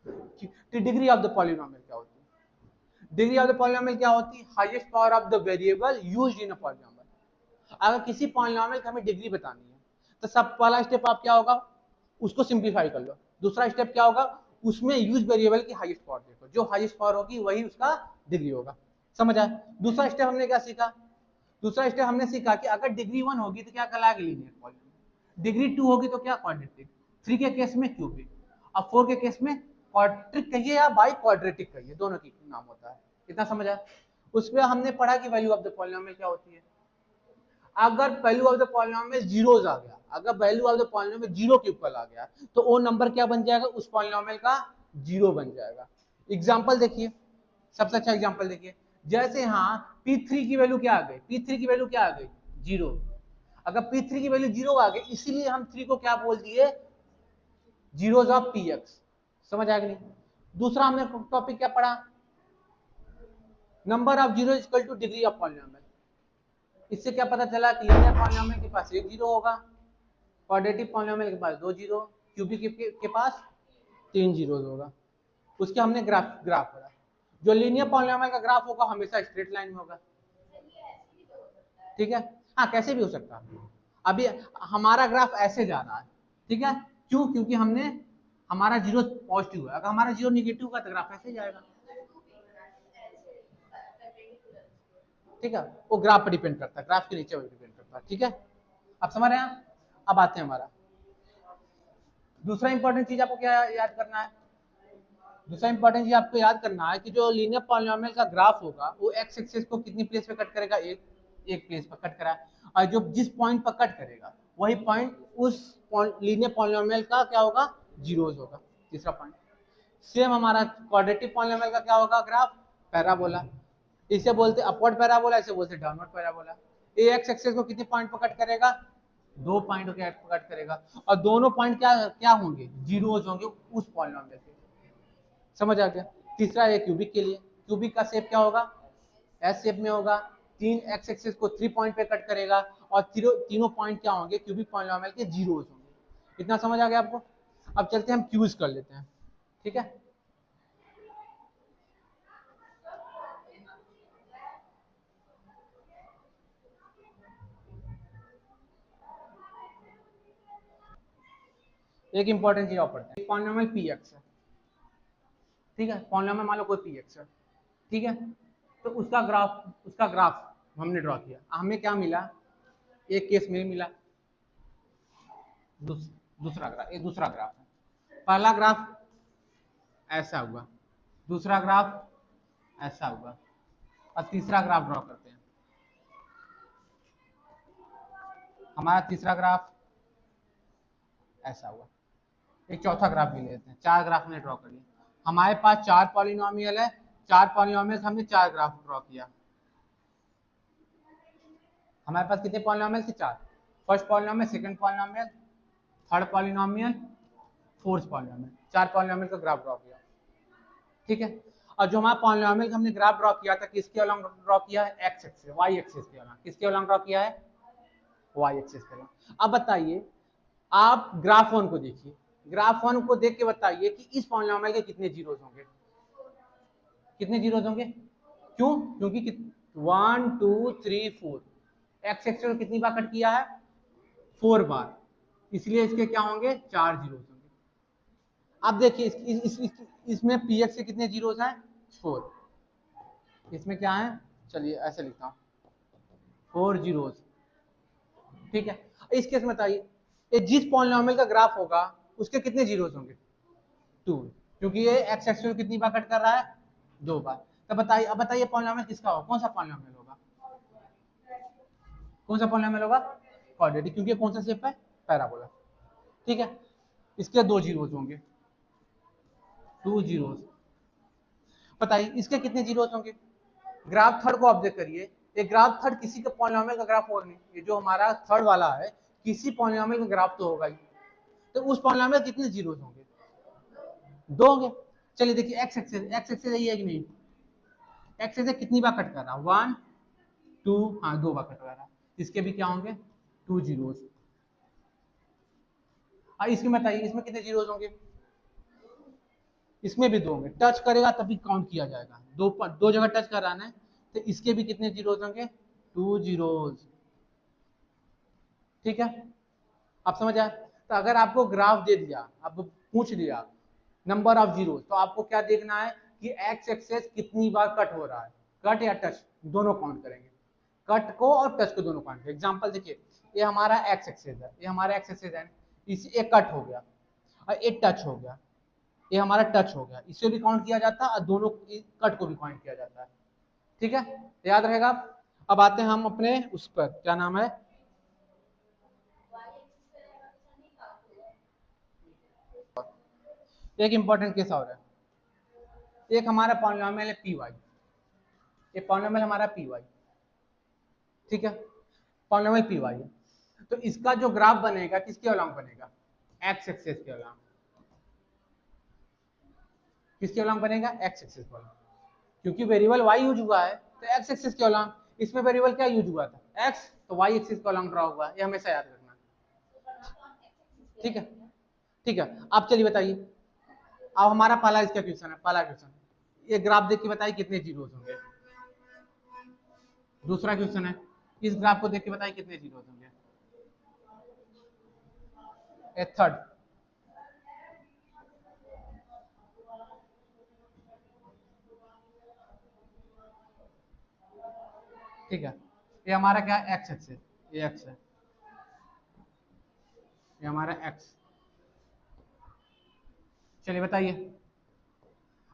कि डिग्री ऑफ द पॉलिनोमियल क्या होती है। डिग्री ऑफ द पॉलिनोमियल क्या होती है? Highest power of the variable used in a polynomial. अगर किसी पॉलिनोमियल की हमें डिग्री बतानी है तो सब पहला स्टेप आप क्या होगा? उसको सिंप्लीफाई कर लो। दूसरा स्टेप क्या होगा? उसमें यूज वेरिएबल की हाईएस्ट पावर देखो, जो हाईएस्ट पावर होगी वही उसका डिग्री होगा। समझ आया? दूसरा स्टेप हमने क्या सीखा? दूसरा स्टेप हमने सीखा कि अगर डिग्री 1 होगी तो क्या कहलाएगा? Linear polynomial. डिग्री 2 होगी तो क्या? क्वाड्रेटिक। 3 के केस में क्यूबिक, और 4 के केस में क्वाड्रेटिक कहिए या बाई क्वाड्रेटिक कहिए, दोनों की नाम होता है। इतना समझ आया? उसमें हमने पढ़ा कि वैल्यू ऑफ द पॉलिनोमियल क्या होती है। अगर value of the polynomial zeros आ गया, अगर value of the polynomial zero के ऊपर आ गया तो वो नंबर क्या बन जाएगा? उस पॉलिनोमियल का जीरो बन जाएगा। एग्जांपल देखिए, सबसे अच्छा एग्जांपल देखिए। जैसे यहाँ P3 की वैल्यू क्या आ गई? P3 की वैल्यू क्या आ गई? जीरो। अगर P3 की वैल्यू जीरो आ गई, इसीलिए हम 3 को क्या बोल दिए? Zeros of Px। समझ आ गई? दूसरा हमने टॉपिक क्या पढ़ा? Number of zero equal two degree of polynomial. इससे क्या पता चला कि लीनियर पॉलिनोमियल के पास एक जीरो होगा, क्वाड्रेटिक पॉलिनोमियल के पास 2 जीरो, क्यूबिक के पास 3 जीरो होगा। उसके हमने ग्राफ पढ़ा। जो लीनियर पॉलिनोमियल का ग्राफ होगा हमेशा स्ट्रेट लाइन में होगा, ठीक है। हाँ, कैसे भी हो सकता है। अभी हमारा ग्राफ ऐसे जा रहा है, ठीक है। क्यों? क्योंकि हमने हमारा जीरो पॉजिटिव है, अगर हमारा जीरो निगेटिव का तो ग्राफ ऐसे जाएगा, ठीक है। वो ग्राफ पर डिपेंड करता है, ग्राफ के नीचे डिपेंड करता है, ठीक है। अब समझ रहे हैं? अब आते हैं हमारा दूसरा इंपॉर्टेंट चीज, आपको क्या याद करना है? दूसरा इंपॉर्टेंट चीज आपको याद करना है कि जो लीनियर पॉलिनोमियल का ग्राफ होगा वो एक्स एक्सिस को कितनी प्लेस पे कट करेगा? एक प्लेस पर कट करा, और जो जिस पॉइंट पर कट करेगा वही पॉइंट उस लीनियर पॉलिनोमियल का क्या होगा? जीरोस होगा। तीसरा पॉइंट सेम हमारा क्वाड्रेटिक पॉलिनोमियल का क्या होगा? Graph parabola. इसे बोलते अपवर्ड पैराबोला, इसे बोलते डाउनवर्ड पैराबोला। ए एक्स एक्सिस को कितने पॉइंट पर कट करेगा? 2 पॉइंट को कट करेगा, और दोनों पॉइंट क्या क्या होंगे? जीरोस होंगे उस पॉलिनोमियल के। समझ आ गया? तीसरा है क्यूबिक के लिए। क्यूबिक का शेप क्या होगा? एस शेप में होगा। 3 एक्स एक्सिस को 3 पॉइंट पे कट करेगा, और तीनों पॉइंट क्या होंगे? क्यूबिक पॉलिनोमियल के जीरोस होंगे। इतना समझ आ गया आपको? अब चलते हैं हम क्यूज कर लेते हैं, ठीक है। एक इंपॉर्टेंट चीज और पढ़ते हैं। पॉलिनोमियल पी एक्स है, ठीक है। पॉलिनोमियल मान लो कोई पी एक्स है, ठीक है। तो उसका ग्राफ हमने ड्रॉ किया, हमें क्या मिला? एक केस में मिला, दूसरा ग्राफ, एक दूसरा ग्राफ है। पहला ग्राफ ऐसा हुआ, दूसरा ग्राफ ऐसा हुआ, और तीसरा ग्राफ ड्रॉ करते हैं। हमारा तीसरा ग्राफ ऐसा हुआ। एक चौथा ग्राफ भी लेते हैं, 4 ग्राफ हमने ड्रॉ कर लिया। हमारे पास 4 पॉलिनोमियल है, 4 पॉलिनोमियल हमने 4 ग्राफ ड्रॉ किया। हमारे पास कितने पॉलिनोमियल थे? 4। First polynomial, second polynomial, third polynomial, fourth polynomial, 4 polynomial का ग्राफ ड्रॉ किया। ठीक है। और जो हमारा पॉलिनोमियल का हमने ग्राफ ड्रॉ किया था, किसके अलॉन्ग ड्रॉ किया है? एक्स एक्सिस, वाई एक्सिस के अलॉन्ग। किसके अलॉन्ग ड्रॉ किया है? वाई एक्सिस के अलॉन्ग। अब बताइए, आप ग्राफ वन को देखिए, ग्राफ वन को देख के बताइए कि इस पॉलिनोमियल के कितने जीरोस होंगे? कितने जीरोस होंगे? क्यों? क्योंकि 1 2 3 4 एक्स एक्सिस को कितनी बार कट किया है? 4 बार, इसलिए इसके क्या होंगे? 4 जीरोस होंगे। अब देखिए इसमें पी एक्स के कितने जीरोस हैं? 4। इसमें क्या है? चलिए ऐसे लिखता हूँ, 4 जीरोस। ठीक है। इस केस में बताइए, जिस पॉलिनोमियल का ग्राफ होगा उसके कितने जीरोस होंगे? 2, क्योंकि ये एक्स एक्सिस को कितनी बार कट कर रहा है? 2 बार। तो बताइए, अब बताइए पॉलिनोमियल किसका होगा? कौन सा पॉलिनोमियल होगा? कौन सा पॉलिनोमियल होगा? क्वाड्रेटिक, क्योंकि कौन सा शेप है? पैराबोला। ठीक है। इसके 2 जीरोस होंगे, 2 जीरोस। बताइए इसके कितने जीरोस होंगे? ग्राफ थर्ड को ऑब्जर्व करिए, ये ग्राफ थर्ड किसी के पॉलिनोमियल का ग्राफ होगा नहीं। ये जो हमारा थर्ड वाला है, किसी पॉलिनोमियल का ग्राफ तो होगा ही। तो उस पॉलिनोमियल कितने जीरोस होंगे? 2 होंगे। चलिए देखिए एक्स एक्सिस, एक्स एक्सिस यही है कि नहीं? एक्स एक्सिस कितनी बार कट कर रहा है? 1 2, हाँ 2 बार कट कर रहा है। इसके भी क्या होंगे? 2 जीरोस। अब इसमें बताइए, इसमें कितने जीरोस होंगे? इसमें भी 2 होंगे। टच करेगा तभी काउंट किया जाएगा, दो जगह टच कराना है, तो इसके भी कितने जीरोस होंगे? 2 जीरोस। ठीक है। आप समझ आए? तो अगर आपको ग्राफ दे दिया, आपको पूछ दिया नंबर ऑफ जीरो, तो आपको क्या देखना है कि एक्स एक्सेस कितनी बार कट हो रहा है। कट या टच दोनों काउंट करेंगे, कट को और टच को दोनों काउंट करेंगे। एग्जांपल देखिए, ये हमारा एक्स एक्सेस है, ये हमारा एक्स एक्सेस है, इस एक कट हो गया और एक टच हो गया, ये हमारा टच हो गया, इसे भी काउंट किया जाता है और दोनों कट को भी काउंट किया जाता है। ठीक है, याद रहेगा। अब आते हैं हम अपने उस पर, क्या नाम है, एक इंपॉर्टेंट केस और है। एक हमारा पॉलिनोमियल है पी वाई, ये पॉलिनोमियल हमारा पी वाई। ठीक है, पॉलिनोमियल पी वाई है। तो इसका जो ग्राफ बनेगा किसके अलॉन्ग बनेगा? एक्स एक्सिस के अलॉन्ग। किसके अलॉन्ग बनेगा? एक्स एक्सिस के अलॉन्ग, क्योंकि वेरिएबल वाई यूज हुआ है तो एक्स एक्सिस के अलॉन्ग। इसमें वेरिएबल क्या यूज हुआ था? एक्स, तो वाई एक्सिस के अलॉन्ग ड्रॉ हुआ, ये हमेशा याद रखना। ठीक है, ठीक है। आप चलिए बताइए, अब हमारा पहला इसका क्वेश्चन है, पहला क्वेश्चन, ये ग्राफ देख के बताइए कितने जीरोस होंगे। दूसरा क्वेश्चन है, इस ग्राफ को देख के बताइए कितने जीरोस होंगे। थर्ड, ठीक है, ये हमारा क्या है? एक्स एक्सिस, ये एक्स है, ये हमारा एक्स। चलिए बताइए,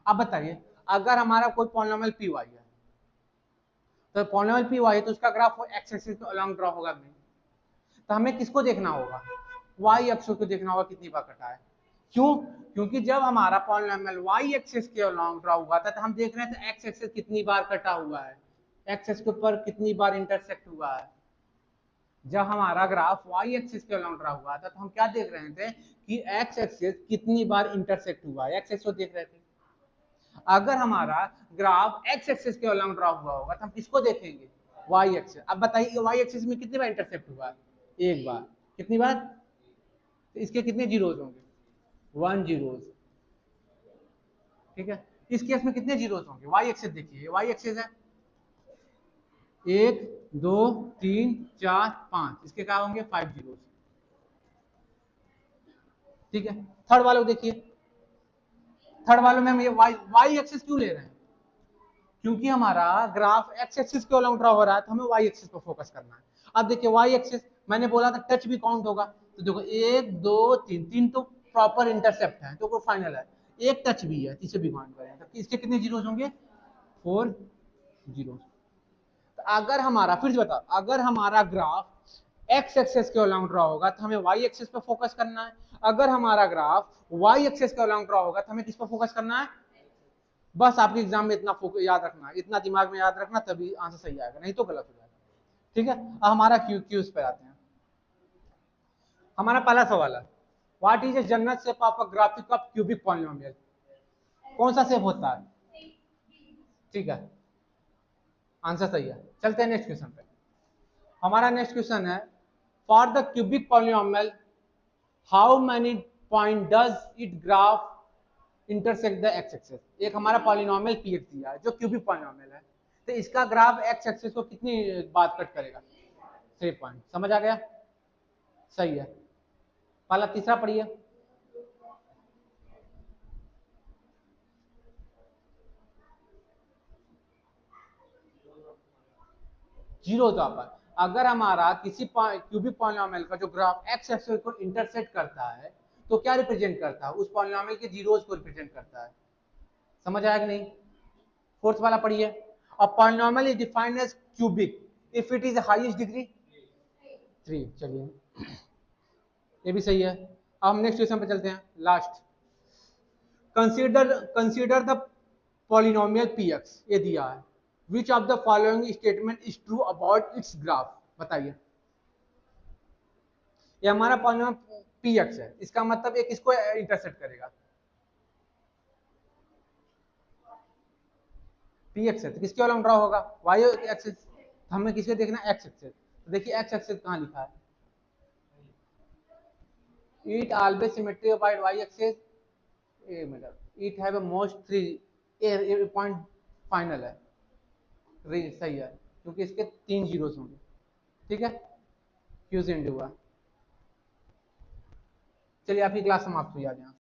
अब बताइए अगर हमारा कोई पॉलिनोमियल पी वाई है, तो पॉलिनोमियल पी वाई है तो उसका ग्राफ एक्स एक्सिस के अलॉन्ग ड्रॉ होगा नहीं। तो हमें किसको देखना होगा? वाई एक्सिस को देखना होगा कितनी बार कटा है। क्यों? क्योंकि जब हमारा पॉलिनोमियल वाई एक्सिस के अलॉन्ग ड्रॉ हुआ था तो हम देख रहे थे एक्स एक्सिस कितनी बार कटा हुआ है, एक्स एक्सिस के ऊपर कितनी बार इंटरसेक्ट हुआ है। जब हमारा ग्राफ वाई एक्सिस के अलॉन्ग ड्रॉ हुआ था तो हम क्या देख रहे थे कि एक्स एक्सिस कितनी बार इंटरसेक्ट हुआ है, एक्स एक्सिस को देख रहे थे। अगर हमारा ग्राफ एक्स एक्सिस के अलॉन्ग ड्रॉ हुआ होगा तो हम किसको देखेंगे? Y axis. अब बताइए वाई एक्सिस में कितनी बार इंटरसेक्ट हुआ है? एक बार। कितनी बार? तो इसके कितने जीरोस होंगे? 1 जीरोस। ठीक है, इस केस में कितने जीरोस होंगे? वाई एक्सिस देखिए, वाई एक्सिस है 1 2 3 4 5, इसके क्या होंगे? 5 जीरोस। ठीक है, थर्ड वालों देखिए, थर्ड वालों में हम ये वाई वाई एक्सिस क्यों ले रहे हैं? क्योंकि हमारा ग्राफ एक्स एक्सिस के अलॉन्ग ड्रॉ हो रहा है तो हमें वाई एक्सिस पर फोकस करना है। अब देखिए वाई एक्सिस, मैंने बोला था टच भी काउंट होगा, तो देखो 1 2 3, 3 तो प्रॉपर इंटरसेप्ट है तो वो फाइनल है, एक टच भी है, इसे भी काउंट करें तो इसके कितने जीरोस होंगे? 4 जीरोस। तो अगर हमारा, फिर से बताओ, अगर हमारा ग्राफ एक्स एक्सेस के अलोंग ड्रॉ होगा तो हमें वाई एक्सेस पे फोकस करना है, अगर हमारा ग्राफ वाई एक्सेस के अलोंग ड्रॉ होगा तो हमें किस पे फोकस करना है। बस आपके एग्जाम में इतना याद रखना, इतना दिमाग में याद रखना, तभी आंसर सही आएगा, नहीं तो गलत हो जाएगा। ठीक है, अब हमारा क्यूज पे आते हैं। हमारा पहला सवाल है, what is a general shape of a graphic of cubic polynomial. कौन सा शेप होता है। ठीक है, आंसर सही है। चलते हैं नेक्स्ट क्वेश्चन पे। हमारा नेक्स्ट क्वेश्चन है, for the cubic polynomial how many point does it graph intersect the x axes. एक हमारा पॉलिनोमियल पी एक्स दिया है जो क्यूबिक पॉलिनोमियल है, तो इसका ग्राफ एक्स एक्सेस को कितनी बार कट करेगा। 3 पॉइंट। समझ आ गया, सही है। पहला तीसरा पढ़िए। जीरो होता पर अगर हमारा किसी क्यूबिक पॉलिनोमियल का जो ग्राफ एक्स एक्सिस को इंटरसेक्ट करता है तो क्या रिप्रेजेंट करता है, उस पॉलिनोमियल के जीरोस को रिप्रेजेंट करता है। समझ आया कि नहीं। फोर्थ वाला पढ़िए। A polynomial is defined as cubic if it is highest degree 3। चलिए, ये भी सही है। अब हम नेक्स्ट क्वेश्चन पे चलते हैं, last. Consider the polynomial px, ये दिया है। Which of the following statement is true about it's graph. बताइए। ये हमारा पॉलिनोमियल px है, इसका मतलब एक इसको इंटरसेक्ट करेगा। px है तो किसके वाला ड्रॉ होगा, y एक्सिस। हमें किसके देखना, x एक्सिस। तो देखिए x एक्सिस कहाँ लिखा है, it always symmetry about y axis। ए मतलब it have a most 3 A point final है, सही है, क्योंकि इसके 3 जीरोस होंगे। ठीक है, क्यूज इंड हुआ। चलिए आपकी क्लास समाप्त हुई आज यहाँ।